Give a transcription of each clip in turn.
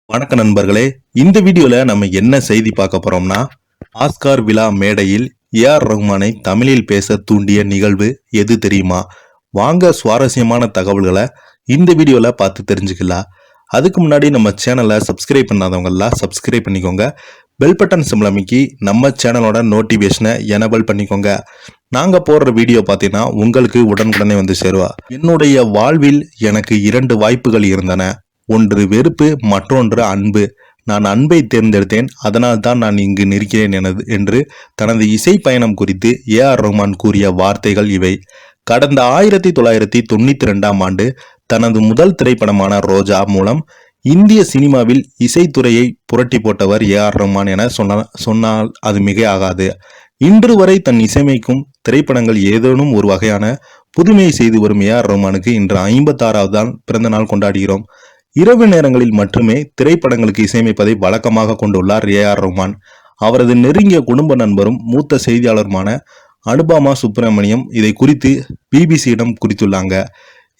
வணக்க நண்பர்களே, இந்த வீடியோல நம்ம என்ன செய்தி பார்க்க போறோம்னா, ஆஸ்கார் விழா மேடையில் ஏஆர் ரஹ்மானை தமிழில் பேச தூண்டிய நிகழ்வு எது தெரியுமா? வாங்க சுவாரஸ்யமான தகவல்களை இந்த வீடியோல பார்த்து தெரிஞ்சுக்கலாம். அதுக்கு முன்னாடி நம்ம சேனலை சப்ஸ்கிரைப் பண்ணாதவங்கலாம் சப்ஸ்கிரைப் பண்ணிக்கோங்க. பெல் பட்டன் சிம்பல் அமைக்கி நம்ம சேனலோட நோட்டிபிகேஷனை எனேபிள் பண்ணிக்கோங்க. நாங்க போடுற வீடியோ பார்த்தீங்கன்னா உங்களுக்கு உடனுக்குடனே வந்து சேருவா. என்னுடைய வாழ்வில் எனக்கு 2 வாய்ப்புகள் இருந்தன. ஒன்று வெறுப்பு, மற்றொன்று அன்பு. நான் அன்பை தேர்ந்தெடுத்தேன், அதனால் தான் நான் இங்கு நிற்கிறேன் என்று தனது இசை பயணம் குறித்து ஏஆர் ரஹ்மான் கூறிய வார்த்தைகள் இவை. கடந்த 1992ஆம் ஆண்டு தனது முதல் திரைப்படமான ரோஜா மூலம் இந்திய சினிமாவில் இசைத்துறையை புரட்டி போட்டவர் ஏஆர் ரஹ்மான் என சொன்னால் அது மிக ஆகாது. இன்று வரை தன் இசையமைக்கும் திரைப்படங்கள் ஏதேனும் ஒரு வகையான புதுமையை செய்து வரும் ஏஆர் ரஹ்மானுக்கு இன்று 56வது பிறந்த நாள் கொண்டாடுகிறோம். இரவு நேரங்களில் மட்டுமே திரைப்படங்களுக்கு இசையமைப்பதை வழக்கமாக கொண்டுள்ளார் ஏஆர் ரஹ்மான். அவரது நெருங்கிய குடும்ப நண்பரும் மூத்த செய்தியாளருமான அனுபாமா சுப்பிரமணியம் இதை குறித்து பிபிசியிடம் குறித்துள்ளாங்க.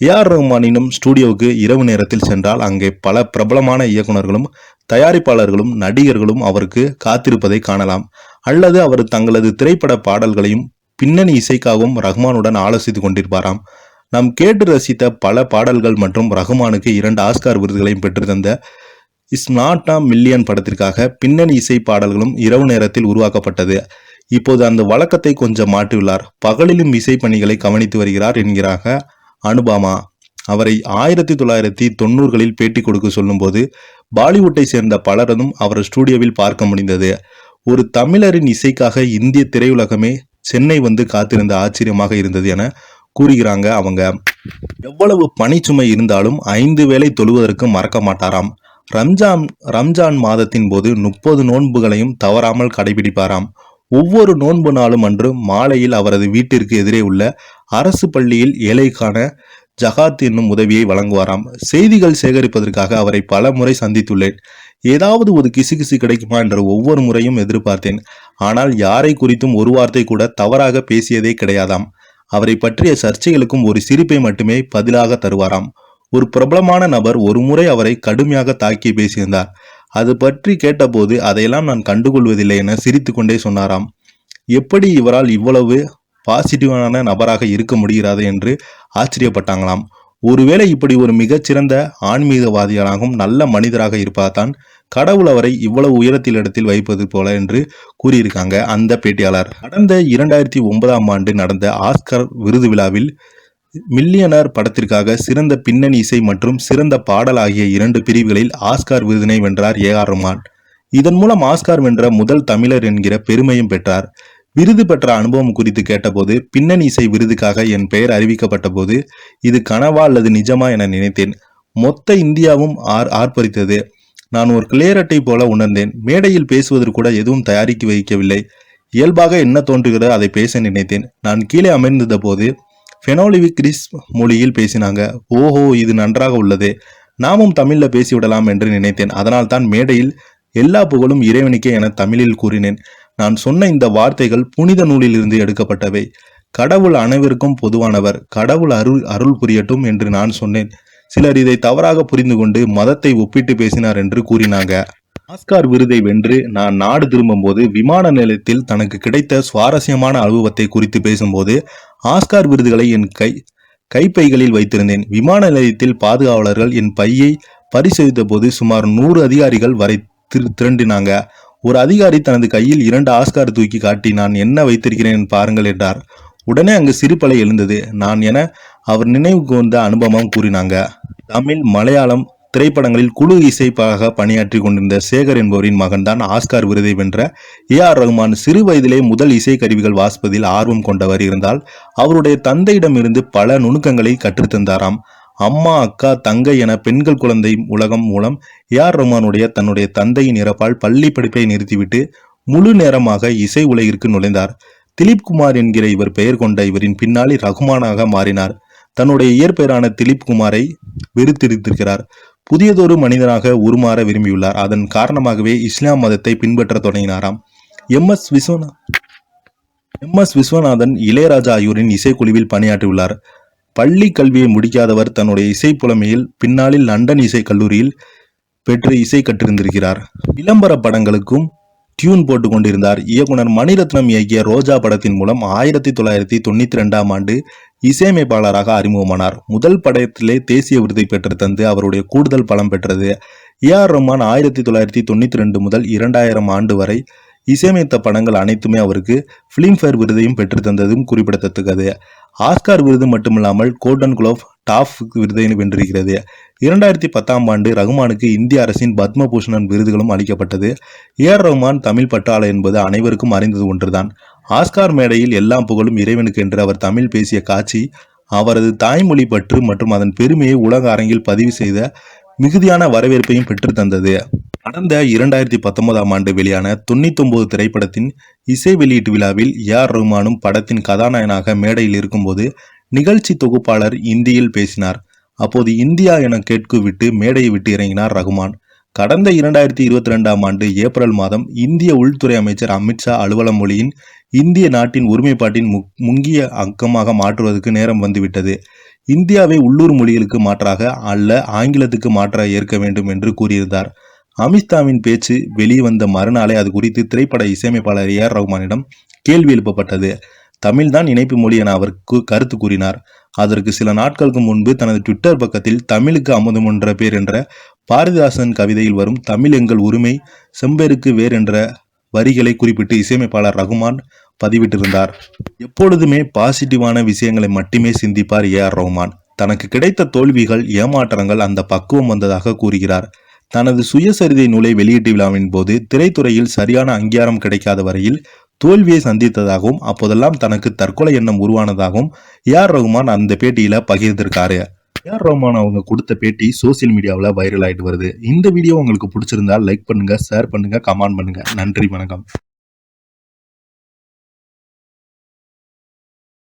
ஏஆர் ரஹ்மானினும் ஸ்டுடியோவுக்கு இரவு நேரத்தில் சென்றால் அங்கே பல பிரபலமான இயக்குநர்களும் தயாரிப்பாளர்களும் நடிகர்களும் அவருக்கு காத்திருப்பதை காணலாம். அல்லது அவர் தங்களது திரைப்பட பாடல்களையும் பின்னணி இசைக்காகவும் ரஹ்மானுடன் ஆலோசித்துக் கொண்டிருப்பாராம். நாம் கேட்டு ரசித்த பல பாடல்கள் மற்றும் ரஹ்மானுக்கு 2 ஆஸ்கார் விருதுகளையும் பெற்றுத்தந்த இஸ் நாட் அ மில்லியன் படத்திற்காக பின்னணி இசை பாடல்களும் இரவு நேரத்தில் உருவாக்கப்பட்டது. இப்போது அந்த வழக்கத்தை கொஞ்சம் மாற்றியுள்ளார். பகலிலும் இசை பணிகளை கவனித்து வருகிறார் என்கிறாங்க அனுபாமா. அவரை 1990களில் பேட்டி கொடுக்க சொல்லும்போது பாலிவுட்டை சேர்ந்த பலரதும் அவர் ஸ்டுடியோவில் பார்க்க முடிந்தது. ஒரு தமிழரின் இசைக்காக இந்திய திரையுலகமே சென்னை வந்து காத்திருந்த ஆச்சரியமாக இருந்தது என கூறுகிறாங்க அவங்க. எவ்வளவு பணிச்சுமை இருந்தாலும் 5 வேளை தொழுவதற்கு மறக்க மாட்டாராம். ரம்ஜான் மாதத்தின் போது 30 நோன்புகளையும் தவறாமல் கடைபிடிப்பாராம். ஒவ்வொரு நோன்பு நாளும் அன்று மாலையில் அவரது வீட்டிற்கு எதிரே உள்ள அரசு பள்ளியில் ஏழைக்கான ஜகாத் என்னும் உதவியை வழங்குவாராம். செய்திகள் சேகரிப்பதற்காக அவரை பல முறை சந்தித்துள்ளேன். ஏதாவது ஒரு கிசுகிசு கிடைக்குமா என்று ஒவ்வொரு முறையும் எதிர்பார்த்தேன். ஆனால் யாரை குறித்தும் ஒரு வார்த்தை கூட தவறாக பேசியதே கிடையாதாம். அவரை பற்றிய சர்ச்சைகளுக்கும் ஒரு சிரிப்பை மட்டுமே பதிலாக தருவாராம். ஒரு பிரபலமான நபர் ஒரு முறை அவரை கடுமையாக தாக்கி பேசியிருந்தார். அது பற்றி கேட்டபோது அதையெல்லாம் நான் கண்டுகொள்வதில்லை என சிரித்து கொண்டே சொன்னாராம். எப்படி இவரால் இவ்வளவு பாசிட்டிவான நபராக இருக்க முடிகிறது என்று ஆச்சரியப்பட்டாங்களாம். ஒருவேளை இப்படி ஒரு மிகச்சிறந்த ஆன்மீகவாதியாகவும் நல்ல மனிதராக இருப்பதான் கடவுள் அவரை இவ்வளவு உயரத்தில் இடத்தில் வைப்பது போல என்று கூறியிருக்காங்க அந்த பேட்டியாளர். கடந்த 2009ஆம் ஆண்டு நடந்த ஆஸ்கர் விருது விழாவில் மில்லியனர் படத்திற்காக சிறந்த பின்னணி இசை மற்றும் சிறந்த பாடல் ஆகிய 2 பிரிவுகளில் ஆஸ்கார் விருதினை வென்றார் ஏஆர் ரஹ்மான். இதன் மூலம் ஆஸ்கார் வென்ற முதல் தமிழர் என்கிற பெருமையும் பெற்றார். விருது பெற்ற அனுபவம் குறித்து கேட்டபோது, பின்னணி இசை விருதுக்காக என் பெயர் அறிவிக்கப்பட்ட போது இது கனவா அல்லது நிஜமா என நினைத்தேன். மொத்த இந்தியாவும் ஆர்ப்பரித்தது. நான் ஒரு கிளியரட்டை போல உணர்ந்தேன். மேடையில் பேசுவதற்கு கூட எதுவும் தயாரிக்க வைக்கவில்லை. இயல்பாக என்ன தோன்றுகிறதோ அதை பேச நினைத்தேன். நான் கீழே அமர்ந்த போது ஃபெனோலிவிக் கிறிஸ் மொழியில் பேசினாங்க. ஓஹோ, இது நன்றாக உள்ளது, நாமும் தமிழ்ல பேசிவிடலாம் என்று நினைத்தேன். அதனால் தான் மேடையில் எல்லா புகழும் இறைவனுக்கே என தமிழில் கூறினேன். நான் சொன்ன இந்த வார்த்தைகள் புனித நூலிலிருந்து எடுக்கப்பட்டவை. கடவுள் அனைவருக்கும் பொதுவானவர், கடவுள் அருள் புரியட்டும் என்று நான் சொன்னேன். சிலர் இதை தவறாக புரிந்து கொண்டு மதத்தை ஒப்பிட்டு பேசினார் என்று கூறினாங்க. ஆஸ்கார் விருதை வென்று நான் நாடு திரும்பும் போது விமான நிலையத்தில் தனக்கு கிடைத்த சுவாரஸ்யமான அனுபவத்தை குறித்து பேசும்போது ஆஸ்கார் விருதுகளை என் கைப்பைகளில் வைத்திருந்தேன். விமான நிலையத்தில் பாதுகாவலர்கள் என் பையை பரிசோதித்த போது சுமார் 100 அதிகாரிகள் வரை திரண்டினாங்க. ஒரு அதிகாரி தனது கையில் 2 ஆஸ்கார் தூக்கி காட்டி, நான் என்ன வைத்திருக்கிறேன் பாருங்கள் என்றார். உடனே அங்கு சிரிப்பலை எழுந்தது. நான் என அவர் நினைவுக்கு வந்த அனுபவம் கூறினாங்க. தமிழ், மலையாளம் திரைப்படங்களில் குழு இசைப்பாக பணியாற்றி கொண்டிருந்த சேகர் என்பவரின் மகன்தான் ஆஸ்கார் விருதை வென்ற ஏஆர் ரஹ்மான். சிறு வயதிலே முதல் இசை கருவிகள் வாசிப்பதில் ஆர்வம் கொண்டவர் இருந்தால் அவருடைய தந்தையிடமிருந்து பல நுணுக்கங்களை கற்றுத்தந்தாராம். அம்மா, அக்கா, தங்கை என பெண்கள் குழந்தை உலகம் மூலம் ஏஆர் ரஹ்மானுடைய தன்னுடைய தந்தையின் இறப்பால் பள்ளி படிப்பை நிறுத்திவிட்டு முழு நேரமாக இசை உலகிற்கு நுழைந்தார். திலீப் குமார் என்கிற இவர் பெயர் கொண்ட இவரின் பின்னாளில் ரஹ்மானாக மாறினார். தன்னுடைய இயற்பெயரான திலீப் குமாரை வெறுத்திருக்கிறார். புதியதொரு மனிதனாக உருமாற விரும்பியுள்ளார். அதன் காரணமாகவே இஸ்லாம் மதத்தை பின்பற்ற தொடங்கினாராம். எம் எஸ் விஸ்வநாதன், இளையராஜா ஆகியோரின் இசைக்குழுவில் பணியாற்றியுள்ளார். பள்ளி கல்வியை முடிக்காதவர் தன்னுடைய இசை புலமையில் பின்னாளில் லண்டன் இசை கல்லூரியில் பெற்று இசை கற்றிருந்திருக்கிறார். விளம்பர படங்களுக்கும் டியூன் போட்டு கொண்டிருந்தார். இயக்குனர் மணிரத்னம் இயக்கிய ரோஜா படத்தின் மூலம் 1992ஆம் ஆண்டு இசையமைப்பாளராக அறிமுகமானார். முதல் படத்திலே தேசிய விருதை பெற்று தந்து அவருடைய கூடுதல் பலம் பெற்றது. ஏ.ஆர். ரஹ்மான் 1992 முதல் 2000 ஆண்டு வரை இசையமைத்த படங்கள் அனைத்துமே அவருக்கு பிலிம்பேர் விருதையும் பெற்று தந்ததும் குறிப்பிடத்தக்கது. ஆஸ்கார் விருது மட்டுமில்லாமல் கோல்டன் குளோப் டாப் விருதை வென்றிருக்கிறது. 2010ஆம் ஆண்டு ரஹ்மானுக்கு இந்திய அரசின் பத்மபூஷணன் விருதுகளும் அளிக்கப்பட்டது. ஏ.ஆர். ரஹ்மான் தமிழ் பற்றாளர் என்பது அனைவருக்கும் அறிந்தது ஒன்றுதான். ஆஸ்கார் மேடையில் எல்லாம் புகழும் இறைவனுக்கு என்று அவர் தமிழ் பேசிய காட்சி அவரது தாய்மொழி பற்று மற்றும் அதன் பெருமையை உலக அரங்கில் பதிவு செய்த மிகுதியான வரவேற்பையும் பெற்று தந்தது. கடந்த 2019ஆம் ஆண்டு வெளியான 99 திரைப்படத்தின் இசை வெளியீட்டு விழாவில் ஏ.ஆர். ரஹ்மானும் படத்தின் கதாநாயகனாக மேடையில் இருக்கும்போது நிகழ்ச்சி தொகுப்பாளர் இந்தியில் பேசினார். அப்போது இந்தியா என கேட்கு விட்டு மேடையை விட்டு இறங்கினார் ரஹ்மான். கடந்த 2022ஆம் ஆண்டு ஏப்ரல் மாதம் இந்திய உள்துறை அமைச்சர் அமித்ஷா அலுவல மொழியின் இந்திய நாட்டின் ஒருமைப்பாட்டின் முக்கிய அங்கமாக மாற்றுவதற்கு நேரம் வந்துவிட்டது. இந்தியாவை உள்ளூர் மொழிகளுக்கு மாற்றாக அல்ல ஆங்கிலத்துக்கு மாற்றாக ஏற்க வேண்டும் என்று கூறியிருந்தார். அமித்ஷாவின் பேச்சு வெளிவந்த மறுநாளே அது குறித்து திரைப்பட இசையமைப்பாளர் ஏ.ஆர். ரஹ்மானிடம் கேள்வி எழுப்பப்பட்டது. தமிழ்தான் இணைப்பு மொழி என அவர் கருத்து கூறினார். அதற்கு சில நாட்களுக்கு முன்பு தனது ட்விட்டர் பக்கத்தில் தமிழுக்கு அமுதம் என்ற பேர் என்ற பாரதிதாசன் கவிதையில் வரும் தமிழ் எங்கள் உரிமை செம்பேருக்கு வேர் என்ற வரிகளை குறிப்பிட்டு இசையமைப்பாளர் ரஹ்மான் பதிவிட்டிருந்தார். எப்பொழுதுமே பாசிட்டிவான விஷயங்களை மட்டுமே சிந்திப்பார் ஏ.ஆர். ரஹ்மான். தனக்கு கிடைத்த தோல்விகள் ஏமாற்றங்கள் அந்த பக்குவம் வந்ததாக கூறுகிறார். தனது சுயசரிதை நூலை வெளியீட்டு விழாவின் போது திரைத்துறையில் சரியான அங்கீகாரம் கிடைக்காத வரையில் தோல்வியை சந்தித்ததாகவும் அப்போதெல்லாம் தனக்கு தற்கொலை எண்ணம் உருவானதாகவும் ஏ.ஆர். ரஹ்மான் அந்த பேட்டியில பகிர்ந்திருக்காரு. ஏ.ஆர். ரஹ்மான் அவங்க கொடுத்த பேட்டி சோசியல் மீடியாவில் வைரல் ஆயிட்டு வருது. இந்த வீடியோ உங்களுக்கு பிடிச்சிருந்தா லைக் பண்ணுங்க, ஷேர் பண்ணுங்க, கமெண்ட் பண்ணுங்க. நன்றி, வணக்கம்.